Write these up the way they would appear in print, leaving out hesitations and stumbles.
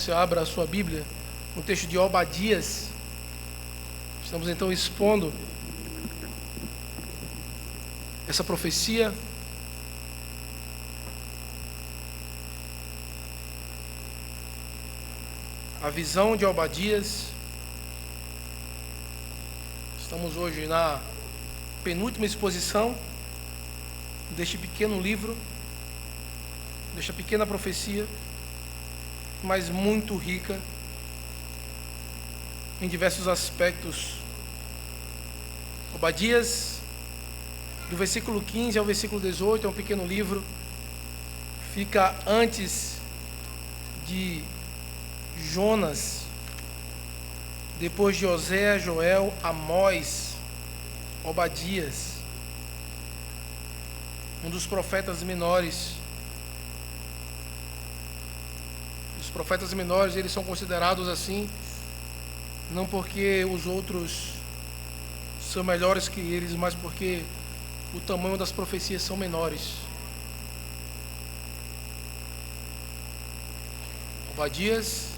Você abra a sua Bíblia no texto de Obadias. Estamos então expondo essa profecia. A visão de Obadias. Estamos hoje na penúltima exposição deste pequeno livro, desta pequena profecia, mas muito rica em diversos aspectos. Obadias, do versículo 15 ao versículo 18, é um pequeno livro, fica antes de Jonas, depois de Oséias, Joel, Amós, Obadias, um dos profetas menores. Os profetas menores, eles são considerados assim, não porque os outros são melhores que eles, mas porque o tamanho das profecias são menores. Obadias,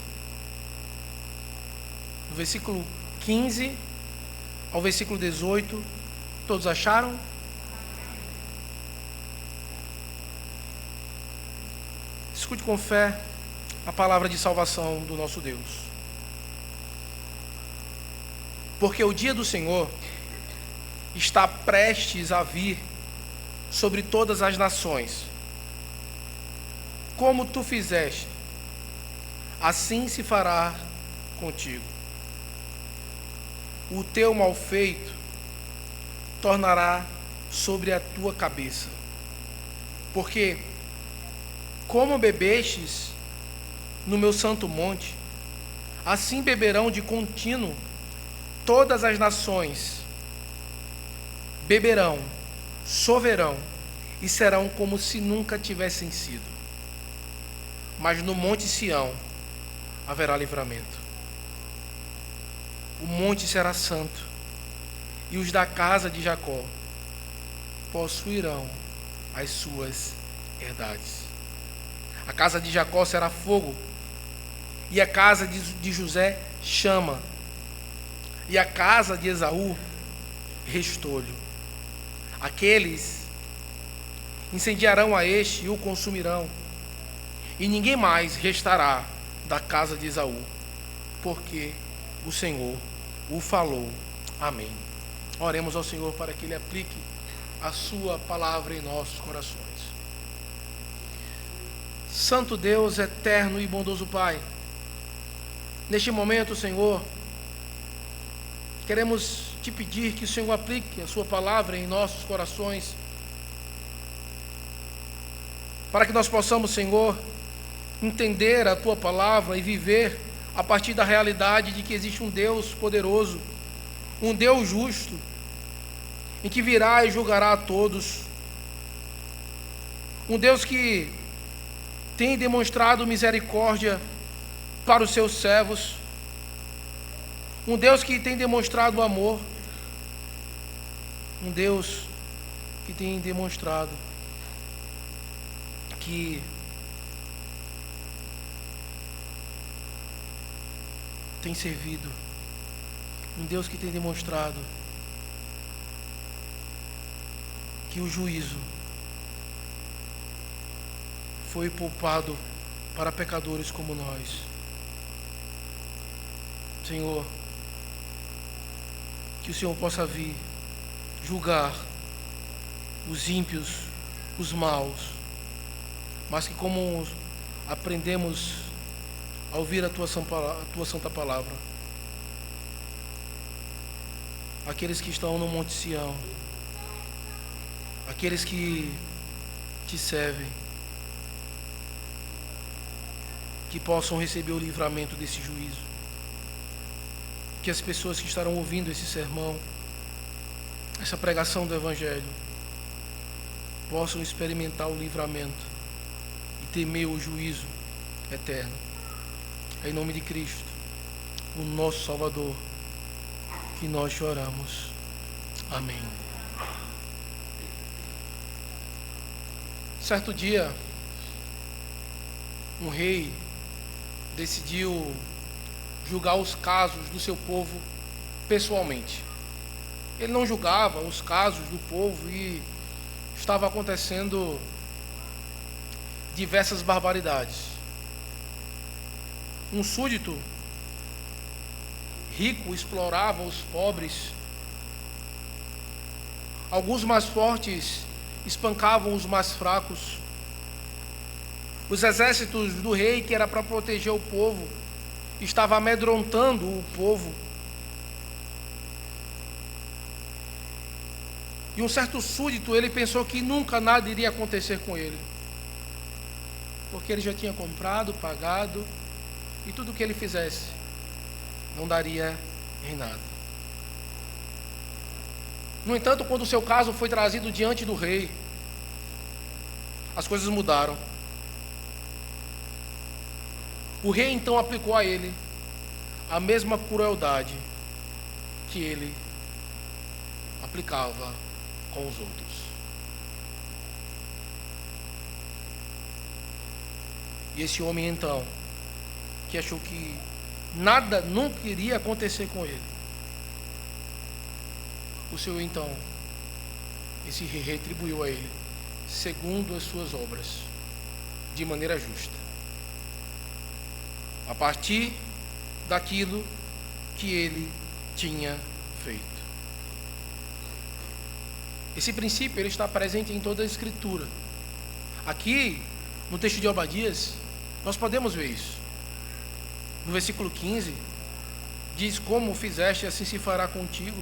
do versículo 15 ao versículo 18, todos acharam? Escute com fé a palavra de salvação do nosso Deus. Porque o dia do Senhor está prestes a vir sobre todas as nações. Como tu fizeste, assim se fará contigo. O teu mal feito tornará sobre a tua cabeça. Porque, como bebestes no meu santo monte, assim beberão de contínuo todas as nações, beberão, sorverão e serão como se nunca tivessem sido. Mas no monte Sião haverá livramento. O monte será santo, e os da casa de Jacó possuirão as suas herdades. A casa de Jacó será fogo, e a casa de José chama, e a casa de Esaú restolho. Aqueles incendiarão a este e o consumirão, e ninguém mais restará da casa de Esaú, porque o Senhor o falou. Amém. Oremos ao Senhor para que Ele aplique a sua palavra em nossos corações. Santo Deus, eterno e bondoso Pai, neste momento, Senhor, queremos te pedir que o Senhor aplique a sua palavra em nossos corações, para que nós possamos, Senhor, entender a tua palavra e viver a partir da realidade de que existe um Deus poderoso, um Deus justo, em que virá e julgará a todos, um Deus que tem demonstrado misericórdia para os seus servos, um Deus que tem demonstrado amor, um Deus que tem demonstrado que tem servido, um Deus que tem demonstrado que o juízo foi poupado para pecadores como nós. Senhor, que o Senhor possa vir julgar os ímpios, os maus, mas que, como aprendemos a ouvir a tua santa palavra, aqueles que estão no Monte Sião, aqueles que te servem, que possam receber o livramento desse juízo, que as pessoas que estarão ouvindo esse sermão, essa pregação do Evangelho, possam experimentar o livramento e temer o juízo eterno. É em nome de Cristo, o nosso Salvador, que nós choramos. Amém. Certo dia, um rei decidiu julgar os casos do seu povo pessoalmente. Ele não julgava os casos do povo e estava acontecendo diversas barbaridades. Um súdito rico explorava os pobres. Alguns mais fortes espancavam os mais fracos. Os exércitos do rei, que era para proteger o povo, estavam amedrontando o povo. E um certo súdito, ele pensou que nunca nada iria acontecer com ele, porque ele já tinha comprado, pagado, e tudo que ele fizesse não daria em nada. No entanto, quando o seu caso foi trazido diante do rei, as coisas mudaram. O rei então aplicou a ele a mesma crueldade que ele aplicava com os outros. E esse homem então, que achou que nada nunca iria acontecer com ele, o Senhor então, esse rei, retribuiu a ele segundo as suas obras, de maneira justa, a partir daquilo que ele tinha feito. Esse princípio ele está presente em toda a Escritura. Aqui, no texto de Obadias, nós podemos ver isso. No versículo 15, diz: como fizeste, assim se fará contigo.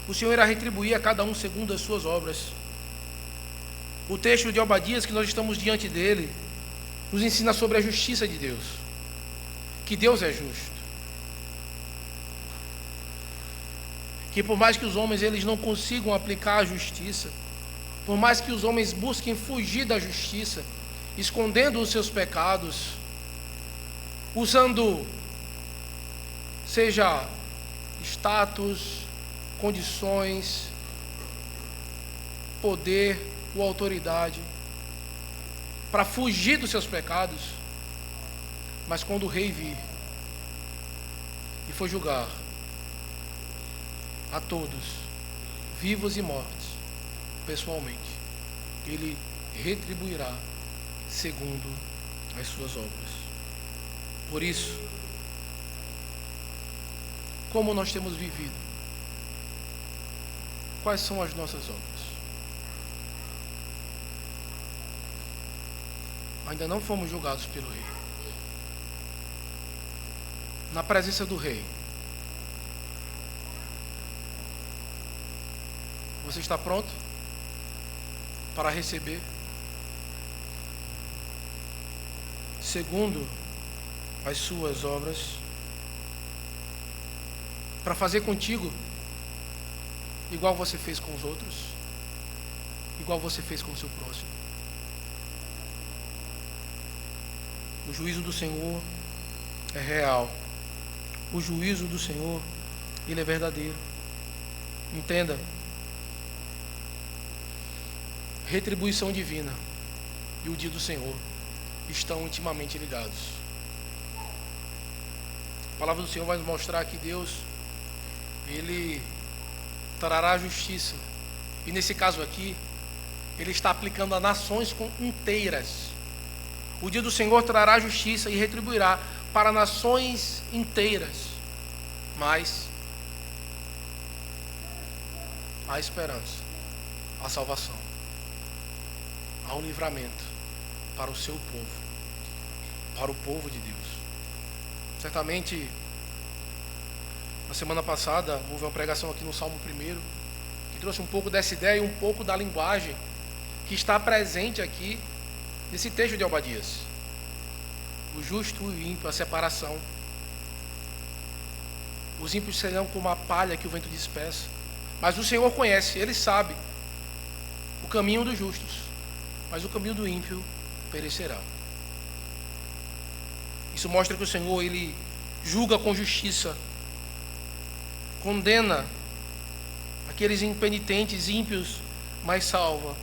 O Senhor irá retribuir a cada um segundo as suas obras. O texto de Obadias, que nós estamos diante dele, nos ensina sobre a justiça de Deus, que Deus é justo, que por mais que os homens eles não consigam aplicar a justiça, por mais que os homens busquem fugir da justiça, escondendo os seus pecados, usando seja status, condições, poder ou autoridade para fugir dos seus pecados, mas quando o rei vir e for julgar a todos, vivos e mortos, pessoalmente, ele retribuirá segundo as suas obras. Por isso, como nós temos vivido? Quais são as nossas obras? Ainda não fomos julgados pelo rei. Na presença do rei, você está pronto para receber segundo as suas obras, para fazer contigo igual você fez com os outros, igual você fez com o seu próximo? O juízo do Senhor é real. O juízo do Senhor, ele é verdadeiro. Entenda. Retribuição divina e o dia do Senhor estão intimamente ligados. A palavra do Senhor vai nos mostrar que Deus, ele trará justiça. E nesse caso aqui, ele está aplicando a nações inteiras. O dia do Senhor trará justiça e retribuirá para nações inteiras. Mas há esperança, há salvação, há um livramento para o seu povo, para o povo de Deus. Certamente, na semana passada, houve uma pregação aqui no Salmo 1, que trouxe um pouco dessa ideia e um pouco da linguagem que está presente aqui nesse texto de Obadias. O justo e o ímpio, a separação. Os ímpios serão como a palha que o vento dispersa. Mas o Senhor conhece, Ele sabe o caminho dos justos, mas o caminho do ímpio perecerá. Isso mostra que o Senhor, Ele julga com justiça, condena aqueles impenitentes, ímpios, mas salva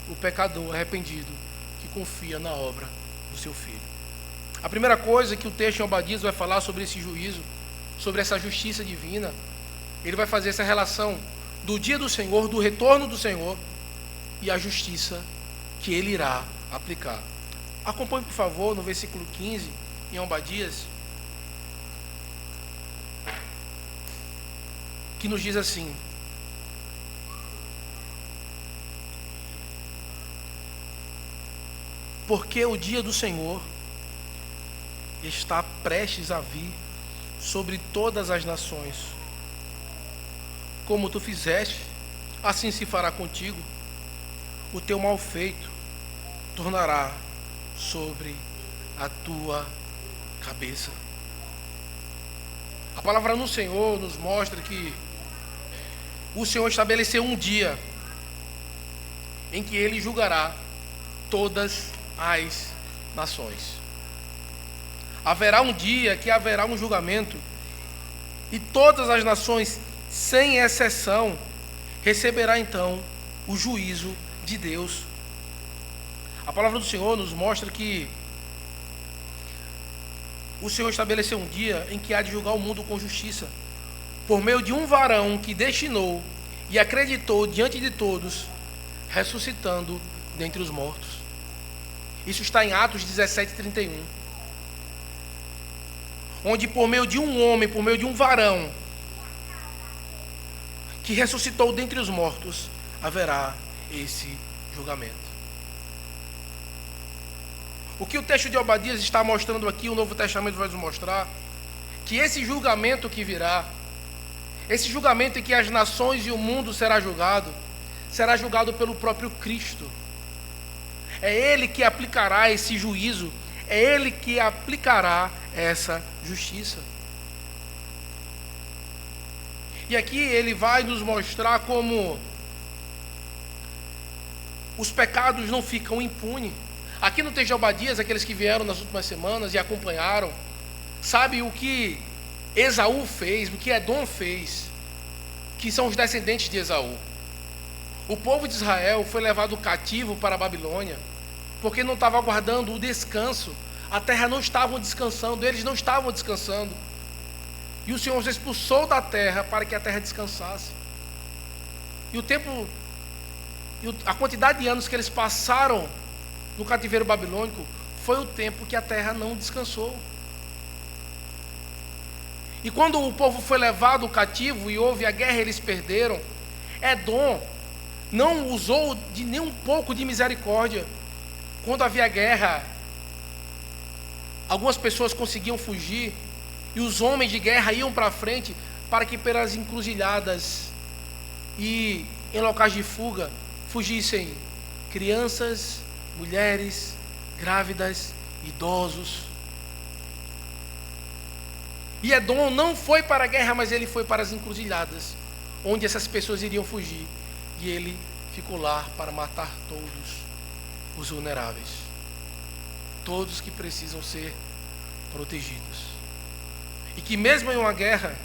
o pecador arrependido que confia na obra do seu Filho. A primeira coisa que o texto em Obadias vai falar sobre esse juízo, sobre essa justiça divina, ele vai fazer essa relação do dia do Senhor, do retorno do Senhor e a justiça que ele irá aplicar. Acompanhe, por favor, no versículo 15, em Obadias, que nos diz assim: porque o dia do Senhor está prestes a vir sobre todas as nações. Como tu fizeste, assim se fará contigo. O teu mal feito tornará sobre a tua cabeça. A palavra do Senhor nos mostra que o Senhor estabeleceu um dia em que Ele julgará todas as nações. Haverá um dia que haverá um julgamento e todas as nações, sem exceção, receberá então o juízo de Deus. A palavra do Senhor nos mostra que o Senhor estabeleceu um dia em que há de julgar o mundo com justiça, por meio de um varão que destinou e acreditou diante de todos, ressuscitando dentre os mortos. Isso está em Atos 17:31. Onde por meio de um homem, por meio de um varão que ressuscitou dentre os mortos, haverá esse julgamento. O que o texto de Obadias está mostrando aqui, o Novo Testamento vai nos mostrar, que esse julgamento que virá, esse julgamento em que as nações e o mundo será julgado pelo próprio Cristo. É Ele que aplicará esse juízo, é Ele que aplicará essa justiça. E aqui ele vai nos mostrar como os pecados não ficam impunes. Aqui no texto de Obadias, aqueles que vieram nas últimas semanas e acompanharam, sabe o que Esaú fez, o que Edom fez, que são os descendentes de Esaú. O povo de Israel foi levado cativo para a Babilônia, porque não estava aguardando o descanso. A terra não estava descansando, eles não estavam descansando. E o Senhor os expulsou da terra para que a terra descansasse. E a quantidade de anos que eles passaram no cativeiro babilônico foi o tempo que a terra não descansou. E quando o povo foi levado cativo e houve a guerra, eles perderam. Edom não usou de nem um pouco de misericórdia. Quando havia guerra, algumas pessoas conseguiam fugir e os homens de guerra iam para frente para que pelas encruzilhadas e em locais de fuga fugissem crianças, mulheres, grávidas, idosos. E Edom não foi para a guerra, mas ele foi para as encruzilhadas, onde essas pessoas iriam fugir. E ele ficou lá para matar todos os vulneráveis, todos que precisam ser protegidos. E que mesmo em uma guerra,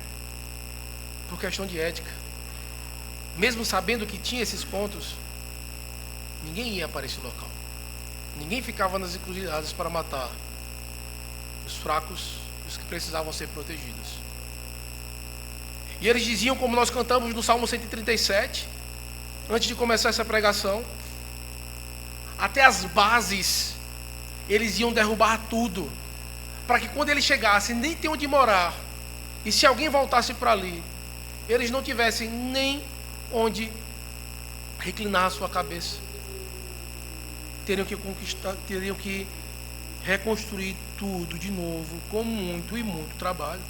por questão de ética, mesmo sabendo que tinha esses pontos, ninguém ia para esse local. Ninguém ficava nas encruzilhadas para matar os fracos, os que precisavam ser protegidos. E eles diziam, como nós cantamos no Salmo 137, antes de começar essa pregação, até as bases eles iam derrubar tudo, para que quando eles chegassem nem ter onde morar, e se alguém voltasse para ali, eles não tivessem nem onde reclinar a sua cabeça. Teriam que conquistar, teriam que reconstruir tudo de novo, com muito e muito trabalho.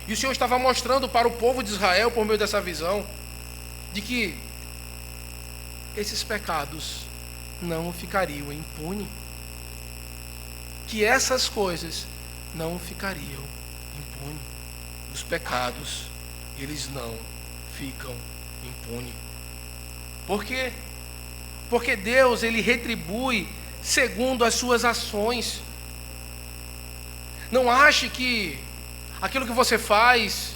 E o Senhor estava mostrando para o povo de Israel, por meio dessa visão, de que esses pecados não ficariam impunes, que essas coisas não ficariam impunes. Os pecados, eles não ficam impunes. Por quê? Porque Deus, ele retribui segundo as suas ações. Não ache que aquilo que você faz,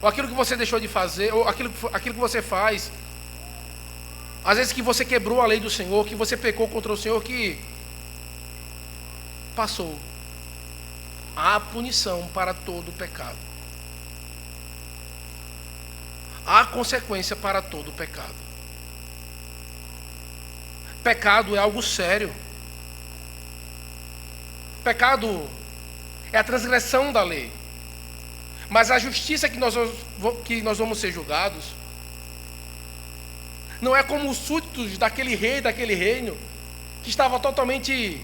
ou aquilo que você deixou de fazer, ou aquilo que você faz, às vezes que você quebrou a lei do Senhor, que você pecou contra o Senhor, que passou. Há punição para todo pecado. Há consequência para todo pecado. Pecado é algo sério. Pecado é a transgressão da lei. Mas a justiça que nós vamos ser julgados não é como os súditos daquele rei, daquele reino, que estava totalmente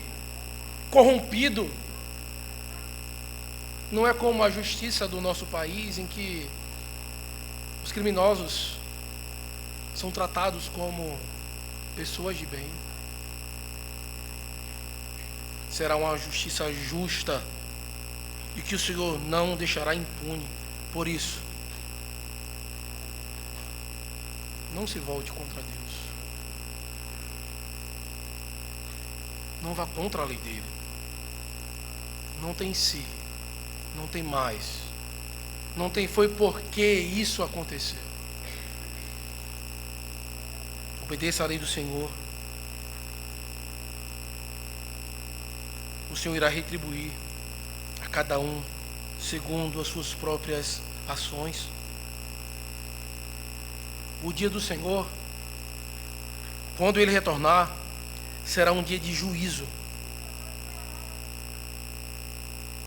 corrompido. Não é como a justiça do nosso país, em que os criminosos são tratados como pessoas de bem. Será uma justiça justa e que o Senhor não deixará impune. Por isso, não se volte contra Deus. Não vá contra a lei dele. Não tem si, não tem mais. Não tem foi porque isso aconteceu. Obedeça à lei do Senhor. O Senhor irá retribuir a cada um segundo as suas próprias ações. O dia do Senhor, quando Ele retornar, será um dia de juízo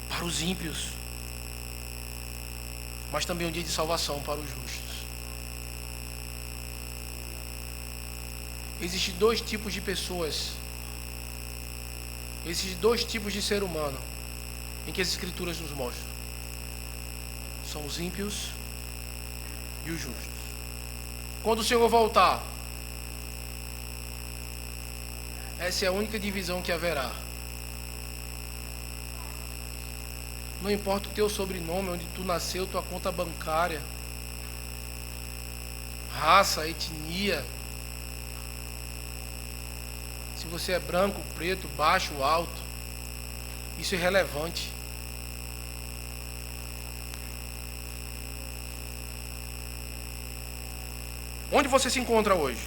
para os ímpios, mas também um dia de salvação para os justos. Existem dois tipos de pessoas, existem dois tipos de ser humano em que as Escrituras nos mostram. São os ímpios e os justos. Quando o Senhor voltar, essa é a única divisão que haverá. Não importa o teu sobrenome, onde tu nasceu, tua conta bancária, raça, etnia, se você é branco, preto, baixo, alto, isso é irrelevante. Onde você se encontra hoje?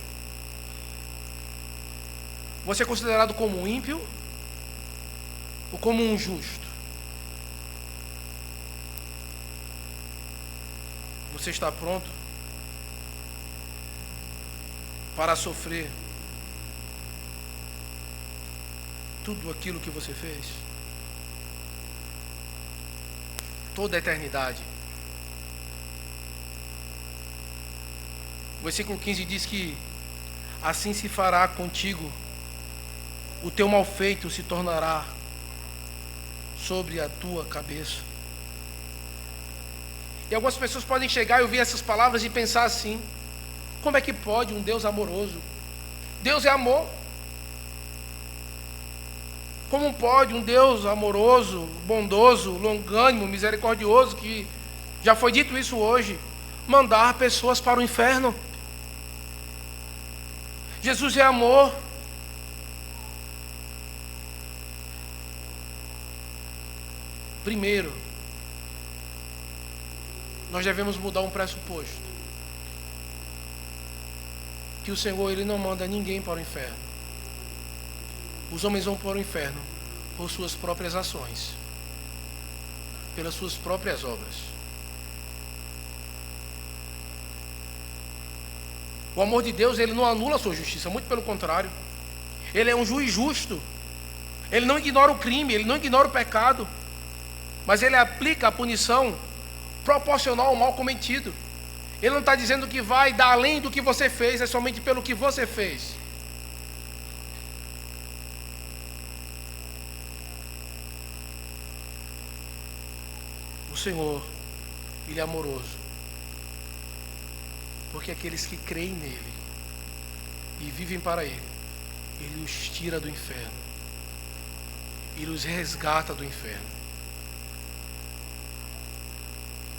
Você é considerado como um ímpio ou como um justo? Você está pronto para sofrer tudo aquilo que você fez? Toda a eternidade. O versículo 15 diz que assim se fará contigo, o teu mal feito se tornará sobre a tua cabeça. E algumas pessoas podem chegar e ouvir essas palavras e pensar assim: como é que pode um Deus amoroso? Deus é amor. Como pode um Deus amoroso, bondoso, longânimo, misericordioso, que já foi dito isso hoje, mandar pessoas para o inferno? Jesus é amor. Primeiro, nós devemos mudar um pressuposto: que o Senhor, Ele não manda ninguém para o inferno. Os homens vão para o inferno por suas próprias ações, pelas suas próprias obras. O amor de Deus, Ele não anula a sua justiça, muito pelo contrário. Ele é um juiz justo. Ele não ignora o crime, Ele não ignora o pecado, mas Ele aplica a punição proporcional ao mal cometido. Ele não está dizendo que vai dar além do que você fez, é somente pelo que você fez. O Senhor, Ele é amoroso, porque aqueles que creem nele e vivem para Ele, Ele os tira do inferno, Ele os resgata do inferno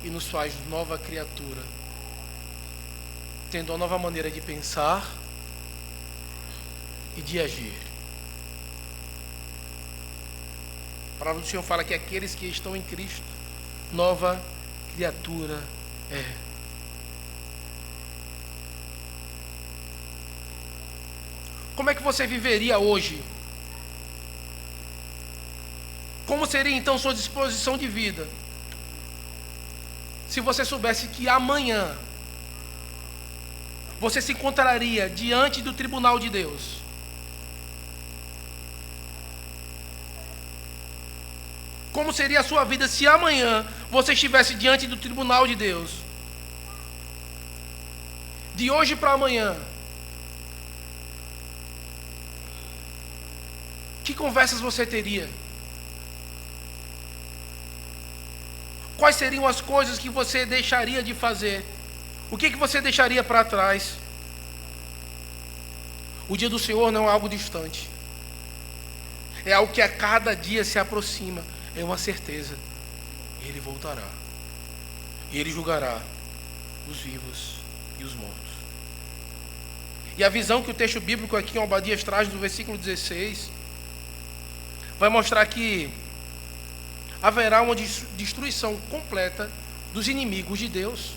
e nos faz nova criatura, tendo uma nova maneira de pensar e de agir. A palavra do Senhor fala que aqueles que estão em Cristo, nova criatura é. Como é que você viveria hoje Como seria então sua disposição de vida se você soubesse que amanhã você se encontraria diante do tribunal de Deus? Como seria a sua vida se amanhã você estivesse diante do tribunal de Deus? De hoje para amanhã, que conversas você teria? Quais seriam as coisas que você deixaria de fazer? O que você deixaria para trás? O dia do Senhor não é algo distante. É algo que a cada dia se aproxima. É uma certeza. Ele voltará. E Ele julgará os vivos e os mortos. E a visão que o texto bíblico aqui em Obadias traz no versículo 16 vai mostrar que haverá uma destruição completa dos inimigos de Deus.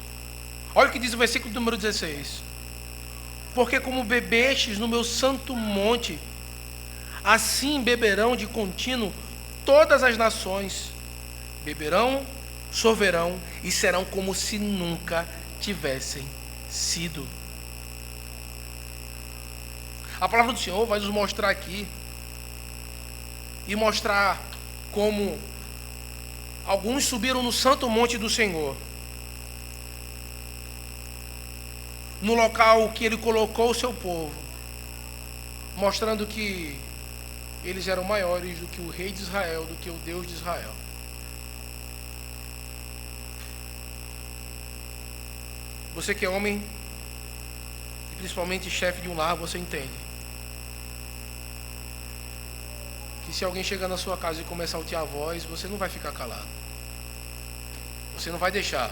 Olha o que diz o versículo número 16. Porque como bebestes no meu santo monte, assim beberão de contínuo todas as nações. Beberão, sorverão e serão como se nunca tivessem sido. A palavra do Senhor vai nos mostrar aqui e mostrar como alguns subiram no santo monte do Senhor, no local que Ele colocou o seu povo, mostrando que eles eram maiores do que o rei de Israel, do que o Deus de Israel. Você que é homem, e principalmente chefe de um lar, você entende que se alguém chegar na sua casa e começar a altear a voz, você não vai ficar calado. Você não vai deixar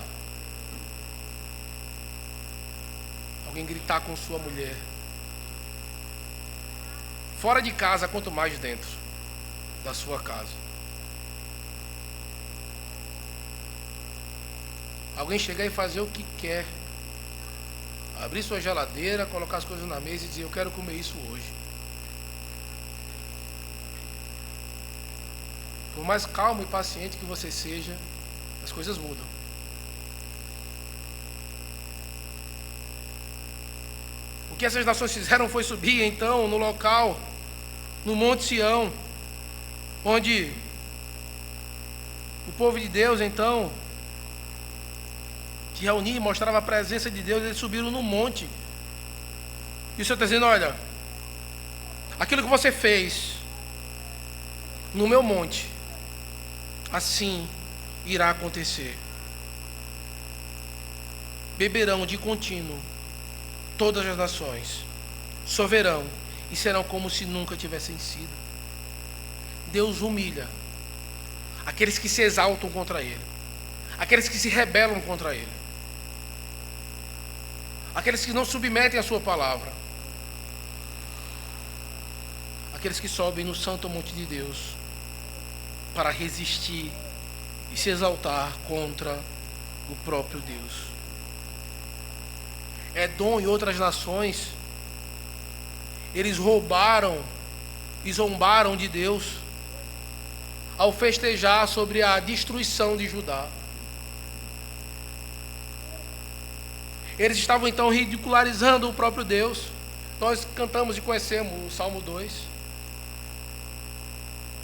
alguém gritar com sua mulher. Fora de casa, quanto mais dentro da sua casa. Alguém chegar e fazer o que quer. Abrir sua geladeira, colocar as coisas na mesa e dizer: eu quero comer isso hoje. Por mais calmo e paciente que você seja, as coisas mudam. O que essas nações fizeram foi subir então no local, no Monte Sião, onde o povo de Deus então se reunia e mostrava a presença de Deus. Eles subiram no monte. E o Senhor está dizendo: olha, aquilo que você fez no meu monte, assim irá acontecer. Beberão de contínuo todas as nações, sorverão e serão como se nunca tivessem sido. Deus humilha aqueles que se exaltam contra Ele, aqueles que se rebelam contra Ele, aqueles que não submetem a sua palavra, aqueles que sobem no santo monte de Deus para resistir e se exaltar contra o próprio Deus. Edom e outras nações, eles roubaram e zombaram de Deus ao festejar sobre a destruição de Judá. Eles estavam então ridicularizando o próprio Deus. Nós cantamos e conhecemos o Salmo 2,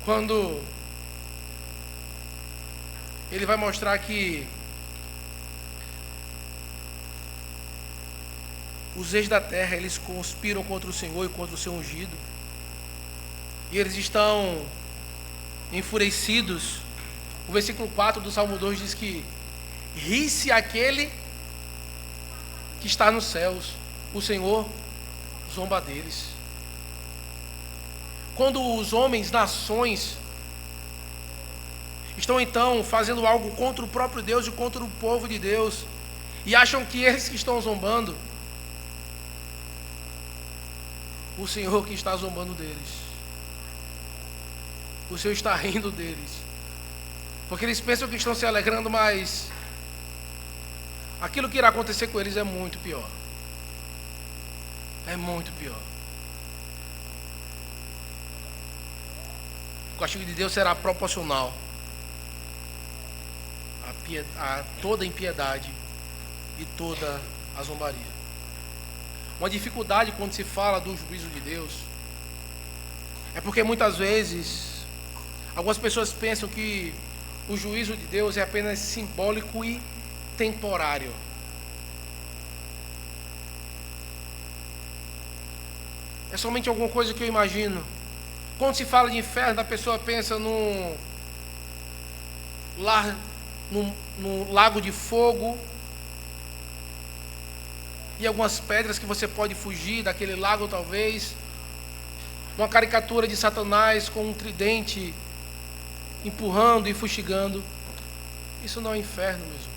quando ele vai mostrar que os reis da terra, eles conspiram contra o Senhor e contra o seu ungido, e eles estão enfurecidos. O versículo 4 do Salmo 2 diz que ri-se aquele que está nos céus, o Senhor zomba deles. Quando os homens, nações, estão então fazendo algo contra o próprio Deus e contra o povo de Deus, e acham que eles que estão zombando, o Senhor que está zombando deles, o Senhor está rindo deles, porque eles pensam que estão se alegrando, mas aquilo que irá acontecer com eles é muito pior. É muito pior. castigo de Deus será proporcional a toda impiedade e toda a zombaria. Uma dificuldade quando se fala do juízo de Deus é porque muitas vezes algumas pessoas pensam que o juízo de Deus é apenas simbólico e temporário. É somente alguma coisa que eu imagino. Quando se fala de inferno, a pessoa pensa num lago de fogo e algumas pedras que você pode fugir daquele lago, talvez. Uma caricatura de Satanás com um tridente empurrando e fustigando. Isso não é inferno, meus irmãos.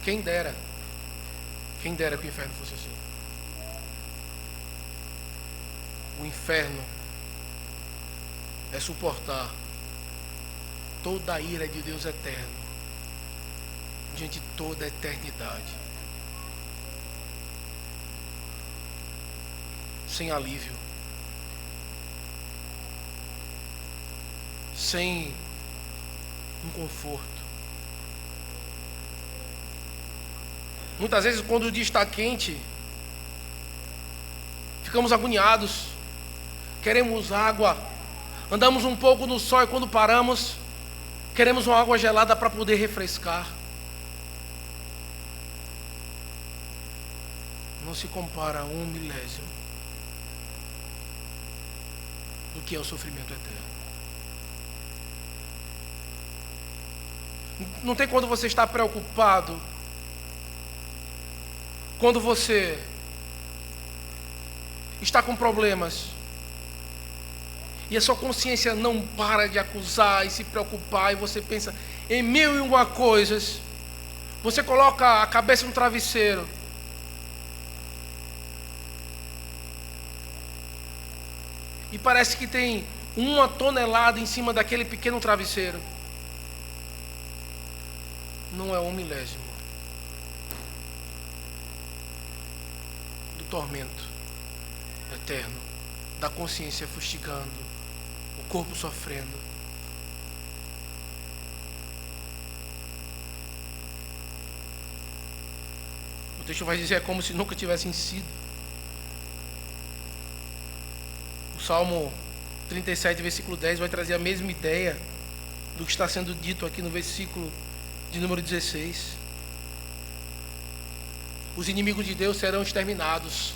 Quem dera que o inferno fosse assim. O inferno é suportar toda a ira de Deus eterno diante de toda a eternidade, sem alívio, sem um conforto. Muitas vezes, quando o dia está quente, ficamos agoniados, queremos água, andamos um pouco no sol e quando paramos, queremos uma água gelada para poder refrescar. Não se compara a 1/1000 do que é o sofrimento eterno. Não tem quando você está preocupado, quando você está com problemas e a sua consciência não para de acusar e se preocupar, e você pensa em 1001 coisas, você coloca a cabeça no travesseiro e parece que tem 1 tonelada em cima daquele pequeno travesseiro. Não é 1/1000 do tormento eterno, da consciência fustigando, o corpo sofrendo. O texto vai dizer, é como se nunca tivessem sido. O Salmo 37, versículo 10 vai trazer a mesma ideia do que está sendo dito aqui no versículo de número 16. Os inimigos de Deus serão exterminados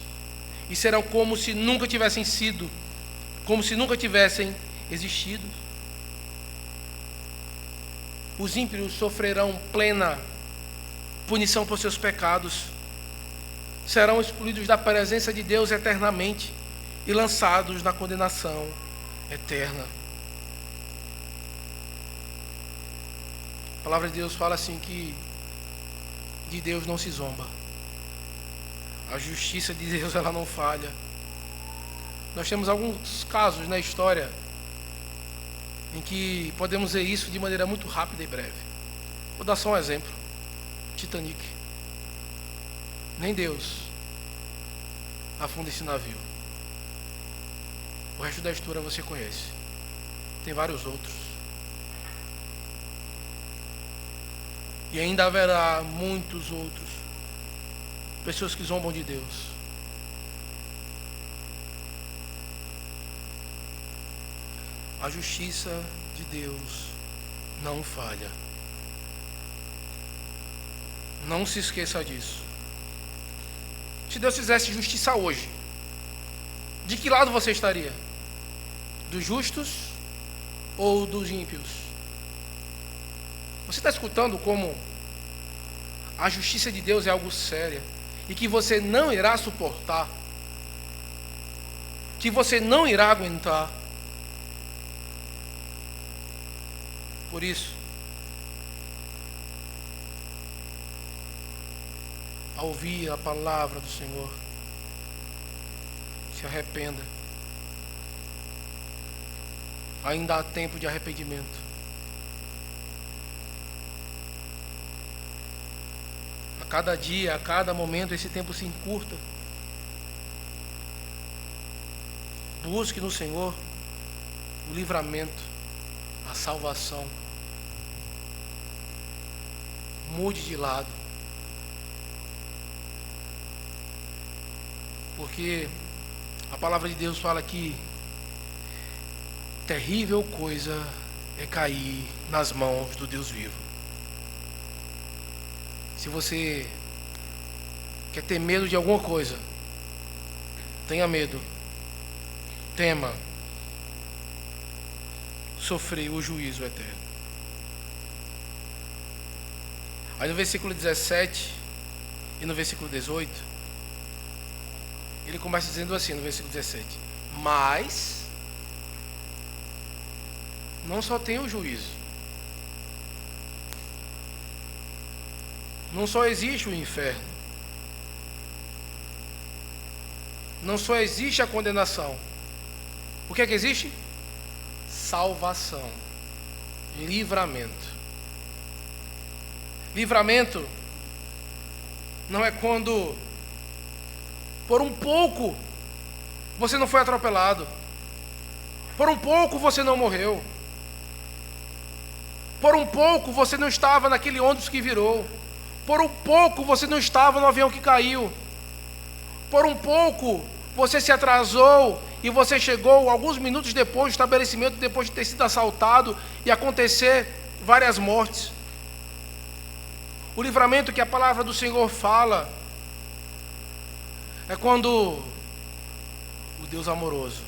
e serão como se nunca tivessem sido, como se nunca tivessem existido. Os ímpios sofrerão plena punição por seus pecados, serão excluídos da presença de Deus eternamente e lançados na condenação eterna. A palavra de Deus fala assim que de Deus não se zomba. A justiça de Deus, ela não falha. Nós temos alguns casos na história em que podemos ver isso de maneira muito rápida e breve. Vou dar só um exemplo. Titanic. Nem Deus afunda esse navio. O resto da história você conhece. Tem vários outros. E ainda haverá muitos outros. Pessoas que zombam de Deus. A justiça de Deus não falha. Não se esqueça disso. Se Deus fizesse justiça hoje, de que lado você estaria? Dos justos ou dos ímpios? Você está escutando como a justiça de Deus é algo sério e que você não irá suportar, que você não irá aguentar? Por isso, ao ouvir a palavra do Senhor, se arrependa. Ainda há tempo de arrependimento. A cada dia, a cada momento, esse tempo se encurta. Busque no Senhor o livramento, a salvação. Mude de lado. Porque a palavra de Deus fala que terrível coisa é cair nas mãos do Deus vivo. Se você quer ter medo de alguma coisa, tenha medo. Tema sofrer o juízo eterno. Aí no versículo 17 e no versículo 18, ele começa dizendo assim, no versículo 17: mas não só tem o juízo, não só existe o inferno, não só existe a condenação. O que é que existe? Salvação, livramento. Livramento não é quando por um pouco você não foi atropelado, por um pouco você não morreu, por um pouco você não estava naquele ônibus que virou, por um pouco você não estava no avião que caiu, por um pouco você se atrasou e você chegou alguns minutos depois do estabelecimento, depois de ter sido assaltado e acontecer várias mortes. O livramento que a palavra do Senhor fala é quando o Deus amoroso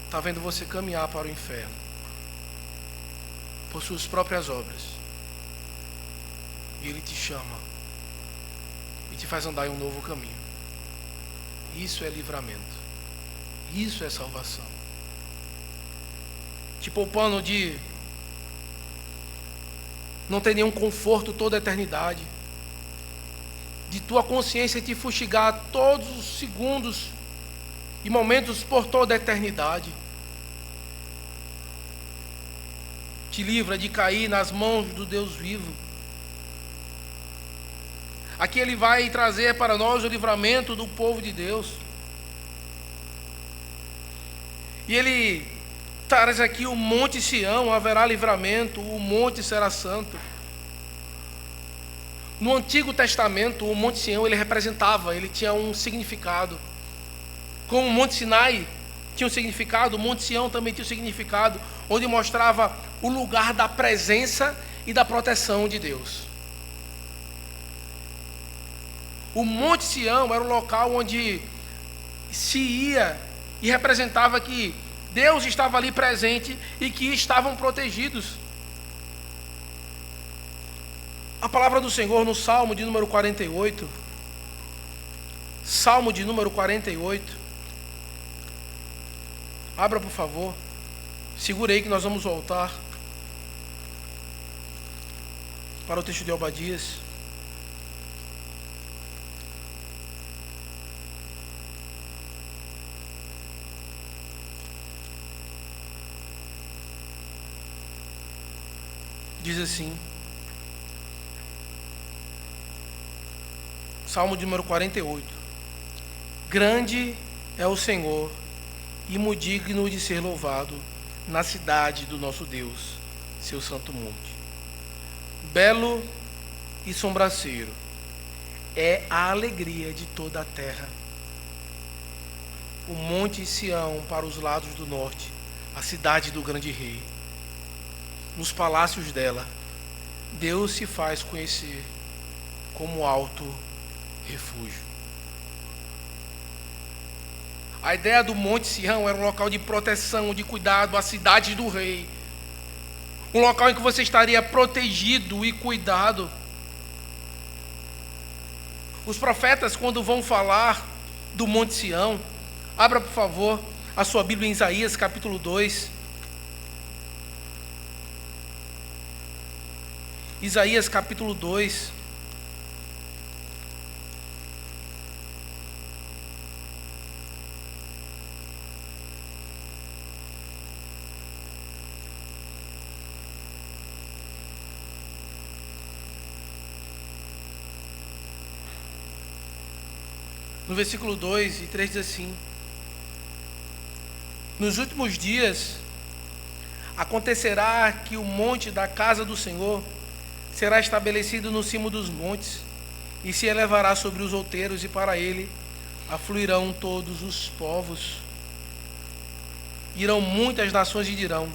está vendo você caminhar para o inferno por suas próprias obras, e Ele te chama e te faz andar em um novo caminho. Isso é livramento. Isso é salvação. Te poupando de não ter nenhum conforto toda a eternidade, de tua consciência te fustigar todos os segundos e momentos por toda a eternidade. Te livra de cair nas mãos do Deus vivo. Aqui ele vai trazer para nós o livramento do povo de Deus. E ele traz aqui o monte Sião, haverá livramento, o monte será santo. No Antigo Testamento, o monte Sião, ele tinha um significado. Como o monte Sinai tinha um significado, o monte Sião também tinha um significado, onde mostrava o lugar da presença e da proteção de Deus. O monte Sião era um local onde se ia e representava que Deus estava ali presente e que estavam protegidos. A palavra do Senhor no Salmo de número 48, Salmo de número 48, abra por favor, segure aí que nós vamos voltar para o texto de Obadias. Diz assim, Salmo de número 48: grande é o Senhor e muito digno de ser louvado na cidade do nosso Deus, seu santo monte. Belo e sombraceiro é a alegria de toda a terra. O monte Sião para os lados do norte, a cidade do grande rei. Nos palácios dela, Deus se faz conhecer como alto refúgio. A ideia do Monte Sião era um local de proteção, de cuidado, a cidade do rei. Um local em que você estaria protegido e cuidado. Os profetas, quando vão falar do Monte Sião, abra por favor a sua Bíblia em Isaías capítulo 2. Isaías capítulo 2. No versículo 2 e 3 diz assim: Nos últimos dias, acontecerá que o monte da casa do Senhor será estabelecido no cimo dos montes, e se elevará sobre os outeiros, e para ele afluirão todos os povos. Irão muitas nações e dirão: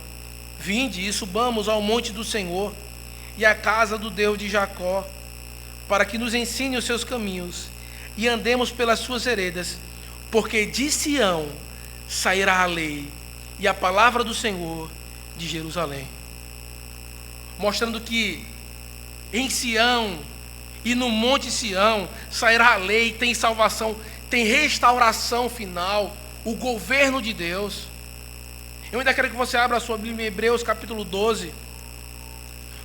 vinde e subamos ao monte do Senhor e à casa do Deus de Jacó, para que nos ensine os seus caminhos e andemos pelas suas veredas, porque de Sião sairá a lei e a palavra do Senhor de Jerusalém. Mostrando que em Sião e no monte Sião sairá a lei, tem salvação, tem restauração final, o governo de Deus. Eu ainda quero que você abra a sua Bíblia em Hebreus capítulo 12,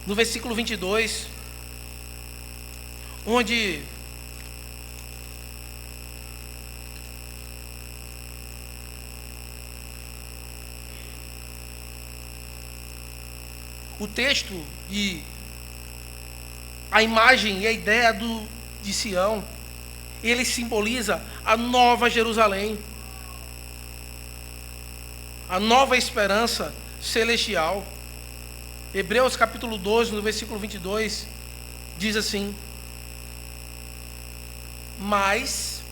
no versículo 22, onde o texto e a imagem e a ideia de Sião, ele simboliza a nova Jerusalém, a nova esperança celestial. Hebreus capítulo 12, no versículo 22, diz assim: mas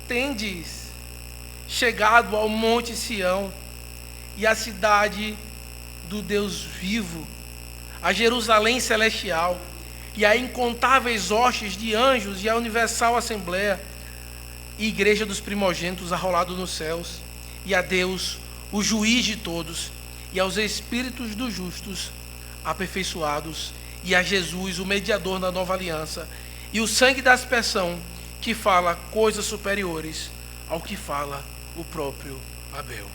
tendes chegado ao monte Sião e à cidade do Deus vivo, a Jerusalém celestial, e a incontáveis hostes de anjos, e a universal assembleia e igreja dos primogênitos arrolados nos céus, e a Deus, o juiz de todos, e aos espíritos dos justos aperfeiçoados, e a Jesus, o mediador da nova aliança, e o sangue da aspersão, que fala coisas superiores ao que fala o próprio Abel.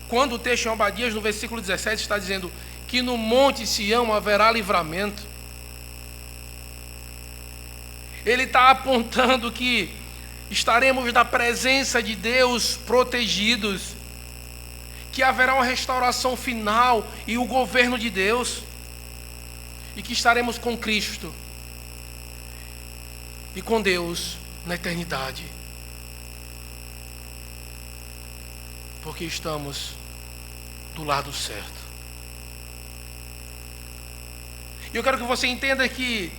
Quando o texto em Obadias, no versículo 17, está dizendo que no monte Sião haverá livramento, ele está apontando que estaremos na presença de Deus protegidos, que haverá uma restauração final e o governo de Deus, e que estaremos com Cristo e com Deus na eternidade, porque estamos do lado certo. E eu quero que você entenda que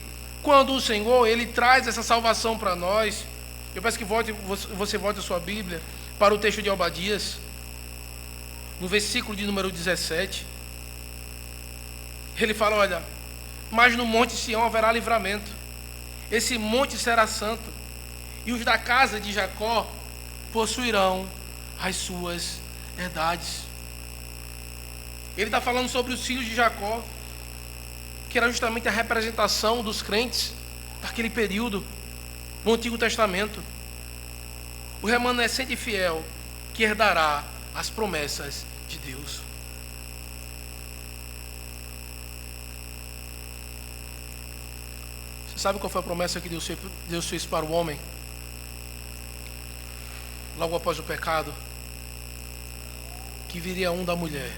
quando o Senhor, Ele traz essa salvação para nós, eu peço que você volte a sua Bíblia para o texto de Obadias, no versículo de número 17, ele fala: olha, mas no monte Sião haverá livramento, esse monte será santo, e os da casa de Jacó possuirão as suas herdades. Ele está falando sobre os filhos de Jacó, que era justamente a representação dos crentes daquele período no Antigo Testamento, o remanescente fiel que herdará as promessas de Deus. Você sabe qual foi a promessa que Deus fez para o homem logo após o pecado? Que viria um da mulher,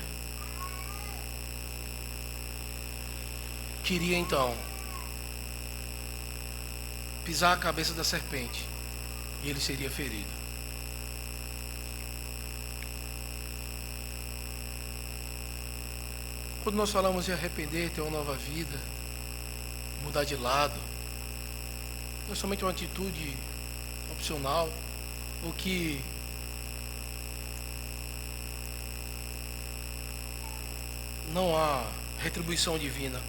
queria então pisar a cabeça da serpente e ele seria ferido. Quando nós falamos em arrepender, ter uma nova vida, mudar de lado, não é somente uma atitude opcional, ou que não há retribuição divina,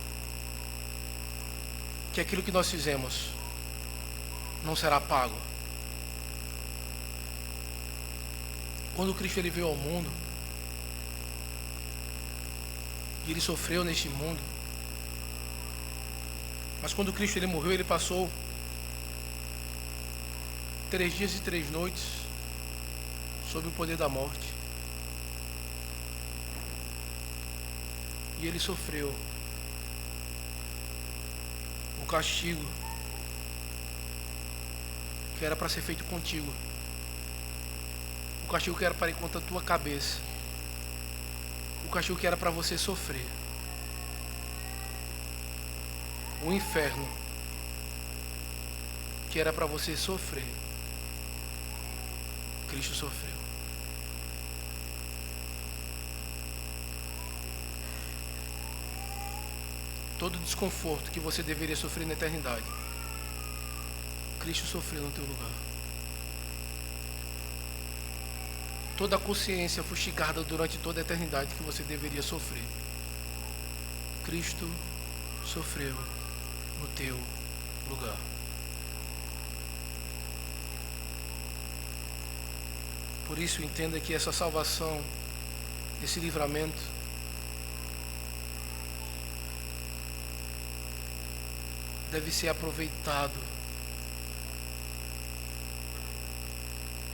que aquilo que nós fizemos não será pago. Quando Cristo ele veio ao mundo, e ele sofreu neste mundo, mas quando Cristo ele morreu, ele passou 3 dias e 3 noites sob o poder da morte, e ele sofreu o castigo que era para ser feito contigo, o castigo que era para ir contra a tua cabeça, o castigo que era para você sofrer, o inferno que era para você sofrer, Cristo sofreu. Todo o desconforto que você deveria sofrer na eternidade, Cristo sofreu no teu lugar. Toda a consciência fustigada durante toda a eternidade que você deveria sofrer, Cristo sofreu no teu lugar. Por isso, entenda que essa salvação, esse livramento, deve ser aproveitado,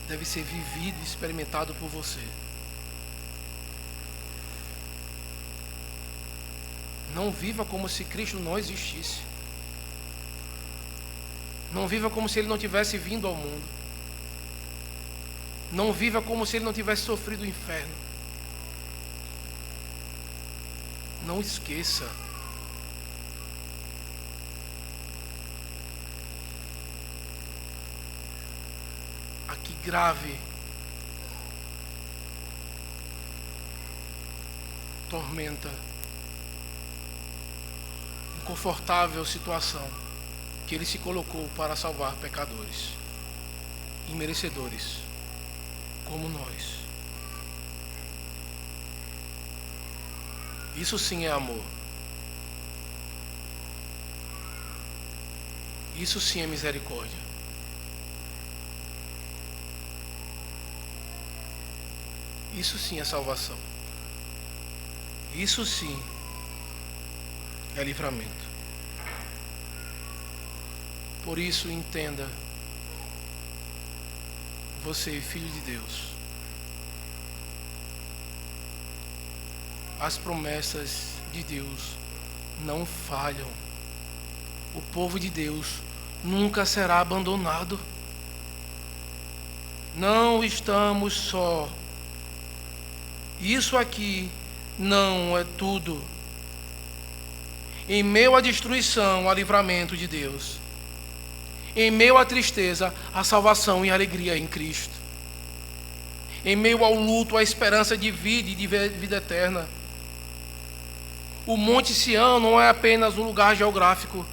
deve ser vivido e experimentado por você. Não viva como se Cristo não existisse. Não viva como se Ele não tivesse vindo ao mundo. Não viva como se Ele não tivesse sofrido o inferno. Não esqueça. A que grave tormenta, inconfortável situação que Ele se colocou para salvar pecadores, imerecedores, como nós. Isso sim é amor. Isso sim é misericórdia. Isso sim é salvação. Isso sim é livramento. Por isso, entenda, você, filho de Deus, as promessas de Deus não falham. O povo de Deus nunca será abandonado. Não estamos só. Isso aqui não é tudo. Em meio à destruição, há livramento de Deus. Em meio à tristeza, há salvação e alegria em Cristo. Em meio ao luto, há esperança de vida e de vida eterna. O Monte Sião não é apenas um lugar geográfico.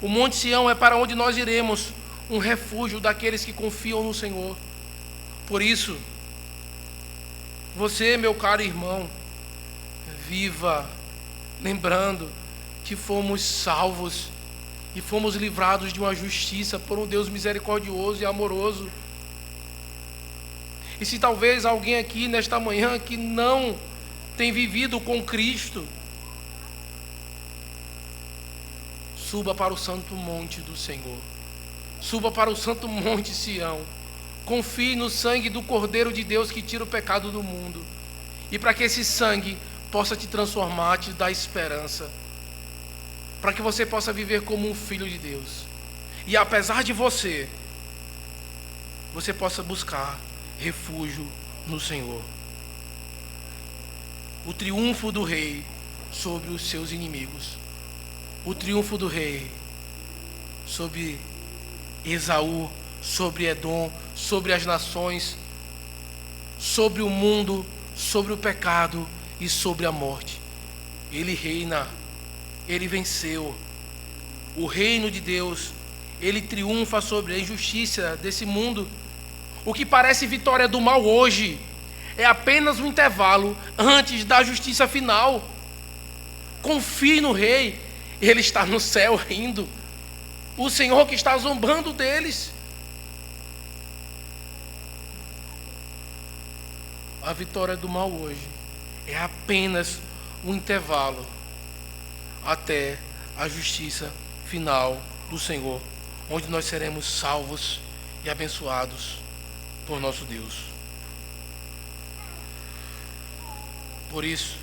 O Monte Sião é para onde nós iremos, um refúgio daqueles que confiam no Senhor. Por isso, você, meu caro irmão, viva lembrando que fomos salvos e fomos livrados de uma justiça por um Deus misericordioso e amoroso. E se talvez alguém aqui nesta manhã que não tem vivido com Cristo, suba para o santo monte do Senhor. Suba para o santo monte Sião. Confie no sangue do Cordeiro de Deus que tira o pecado do mundo. E para que esse sangue possa te transformar, te dar esperança. Para que você possa viver como um filho de Deus. E apesar de você possa buscar refúgio no Senhor. O triunfo do rei sobre os seus inimigos. O triunfo do rei sobre Esaú, sobre Edom, sobre as nações, sobre o mundo, sobre o pecado e sobre a morte. Ele reina, ele venceu. O reino de Deus, ele triunfa sobre a injustiça desse mundo. O que parece vitória do mal hoje é apenas um intervalo antes da justiça final. Confie no rei, ele está no céu rindo. O Senhor que está zombando deles. A vitória do mal hoje é apenas um intervalo até a justiça final do Senhor, onde nós seremos salvos e abençoados por nosso Deus. Por isso,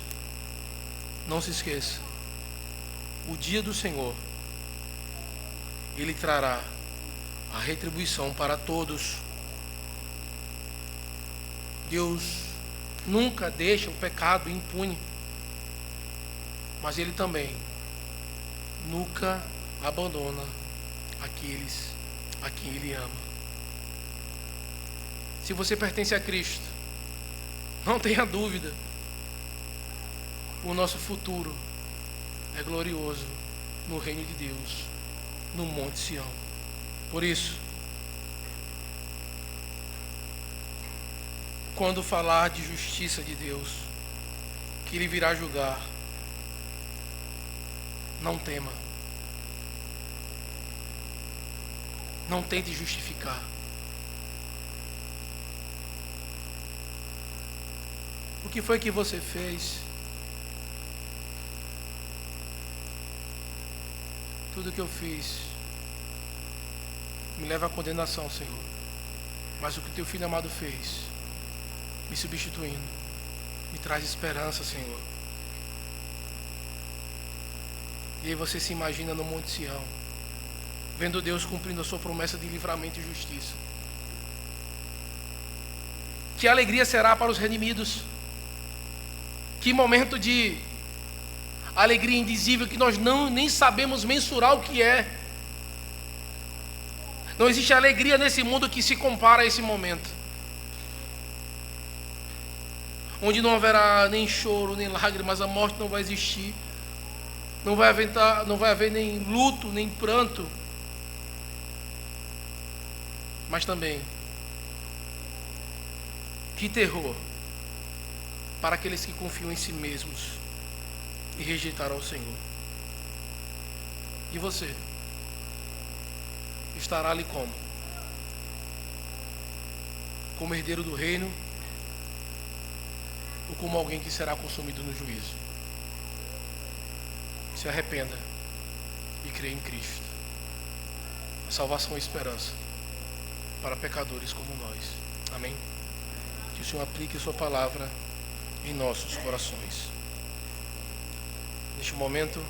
não se esqueça, o dia do Senhor, Ele trará a retribuição para todos. Deus nunca deixa o pecado impune, mas Ele também nunca abandona aqueles a quem Ele ama. Se você pertence a Cristo, não tenha dúvida, o nosso futuro é glorioso no reino de Deus, no Monte Sião. Por isso, quando falar de justiça de Deus, que Ele virá julgar, não tema. Não tente justificar. O que foi que você fez? Tudo que eu fiz me leva à condenação, Senhor. Mas o que teu filho amado fez, me substituindo, me traz esperança, Senhor. E aí você se imagina no Monte Sião, vendo Deus cumprindo a sua promessa de livramento e justiça. Que alegria será para os redimidos. Que momento de alegria indizível que nós nem sabemos mensurar o que é. Não existe alegria nesse mundo que se compara a esse momento, onde não haverá nem choro, nem lágrimas, a morte não vai existir, não vai haver nem luto, nem pranto, mas também, que terror para aqueles que confiam em si mesmos e rejeitaram o Senhor. E você estará ali como? Como herdeiro do reino ou como alguém que será consumido no juízo? Se arrependa e crê em Cristo. A salvação e esperança para pecadores como nós. Amém? Que o Senhor aplique a sua palavra em nossos corações. Neste momento,